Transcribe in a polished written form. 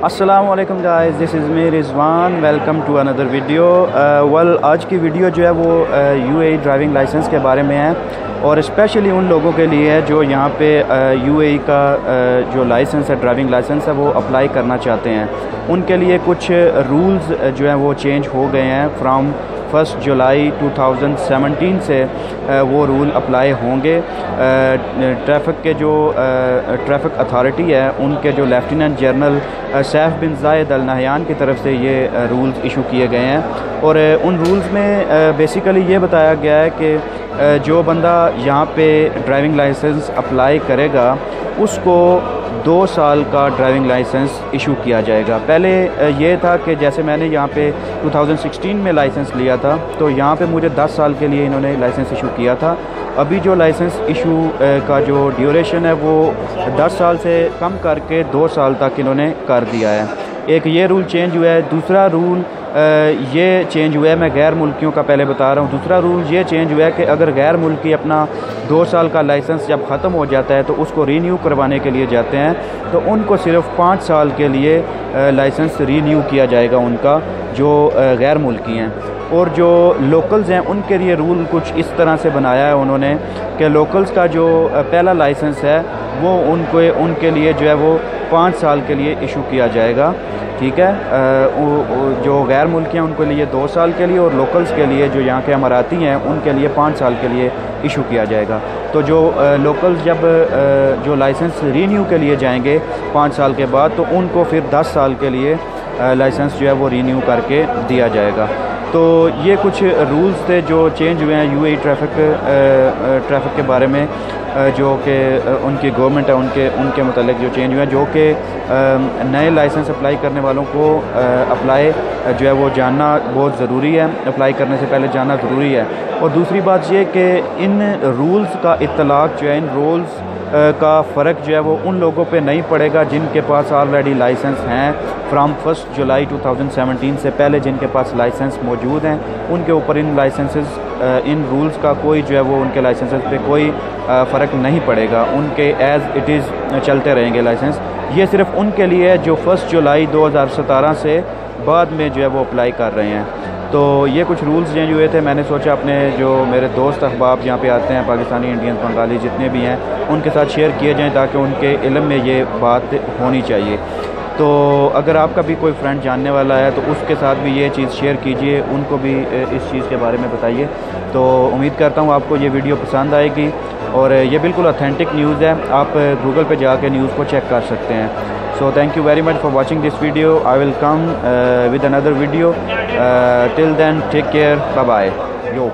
अस्सलामु अलैकुम guys, this is me Rizwan. Welcome to another video. आज की वीडियो जो है वो यूएई ड्राइविंग लाइसेंस के बारे में है और स्पेशली उन लोगों के लिए है जो यहाँ पे यूएई का जो लाइसेंस है, ड्राइविंग लाइसेंस है, वो अप्लाई करना चाहते हैं। उनके लिए कुछ रूल्स जो हैं वो चेंज हो गए हैं। फ्राम 1 जुलाई 2017 से वो रूल अप्लाई होंगे। ट्रैफ़िक के जो ट्रैफ़िक अथॉरिटी है उनके जो लेफ्टिनेंट जनरल सैफ बिन ज़ायद अल नहयान की तरफ से ये रूल्स इशू किए गए हैं और उन रूल्स में बेसिकली ये बताया गया है कि जो बंदा यहाँ पे ड्राइविंग लाइसेंस अप्लाई करेगा उसको 2 साल का ड्राइविंग लाइसेंस इशू किया जाएगा। पहले ये था कि जैसे मैंने यहाँ पे 2016 में लाइसेंस लिया था तो यहाँ पे मुझे 10 साल के लिए इन्होंने लाइसेंस इशू किया था। अभी जो लाइसेंस इशू का जो ड्यूरेशन है वो 10 साल से कम करके 2 साल तक इन्होंने कर दिया है। एक ये रूल चेंज हुआ है। दूसरा रूल ये चेंज हुआ है, मैं गैर मुल्कियों का पहले बता रहा हूँ। दूसरा रूल ये चेंज हुआ है कि अगर गैर मुल्की अपना 2 साल का लाइसेंस जब ख़त्म हो जाता है तो उसको रीन्यू करवाने के लिए जाते हैं तो उनको सिर्फ़ 5 साल के लिए लाइसेंस रीन्यू किया जाएगा उनका, जो गैर मुल्की हैं। और जो लोकल्स हैं उनके लिए रूल कुछ इस तरह से बनाया है उन्होंने कि लोकल्स का जो पहला लाइसेंस है वो उनके लिए जो है वो 5 साल के लिए इशू किया जाएगा, ठीक है। जो गैर मुल्की हैं उनके लिए 2 साल के लिए और लोकल्स के लिए जो यहाँ के अमाराती हैं उनके लिए 5 साल के लिए इशू किया जाएगा। तो जो लोकल्स जब जो लाइसेंस रीन्यू के लिए जाएंगे 5 साल के बाद तो उनको फिर 10 साल के लिए लाइसेंस जो है वो रीन्यू करके दिया जाएगा। तो ये कुछ रूल्स थे जो चेंज हुए हैं यूएई ट्रैफ़िक के बारे में, जो कि उनकी गवर्नमेंट है उनके मतलब जो चेंज हुए हैं, जो कि नए लाइसेंस अप्लाई करने वालों को अप्लाई जो है वो जानना बहुत ज़रूरी है। अप्लाई करने से पहले जानना ज़रूरी है। और दूसरी बात ये कि इन रूल्स का इत्तलाक जो है, इन रूल्स का फ़र्क जो है वो उन लोगों पे नहीं पड़ेगा जिनके पास ऑलरेडी लाइसेंस हैं। फ्राम 1 जुलाई 2017 से पहले जिनके पास लाइसेंस मौजूद हैं उनके ऊपर इन रूल्स का कोई जो है वो उनके लाइसेंसेस पे कोई फ़र्क नहीं पड़ेगा। उनके एज़ इट इज़ चलते रहेंगे लाइसेंस। ये सिर्फ़ उनके लिए है जो 1 जुलाई 2017 से बाद में जो है वो अप्लाई कर रहे हैं। तो ये कुछ रूल्स चेंज हुए थे। मैंने सोचा अपने जो मेरे दोस्त अहबाब यहाँ पे आते हैं, पाकिस्तानी, इंडियन, बंगाली जितने भी हैं, उनके साथ शेयर किए जाएं ताकि उनके इल्म में ये बात होनी चाहिए। तो अगर आपका भी कोई फ्रेंड जानने वाला है तो उसके साथ भी ये चीज़ शेयर कीजिए, उनको भी इस चीज़ के बारे में बताइए। तो उम्मीद करता हूँ आपको ये वीडियो पसंद आएगी और ये बिल्कुल ऑथेंटिक न्यूज़ है। आप गूगल पे जाके न्यूज़ को चेक कर सकते हैं। So thank you very much for watching this video. I will come with another video. Till then, take care. Bye bye. Yo.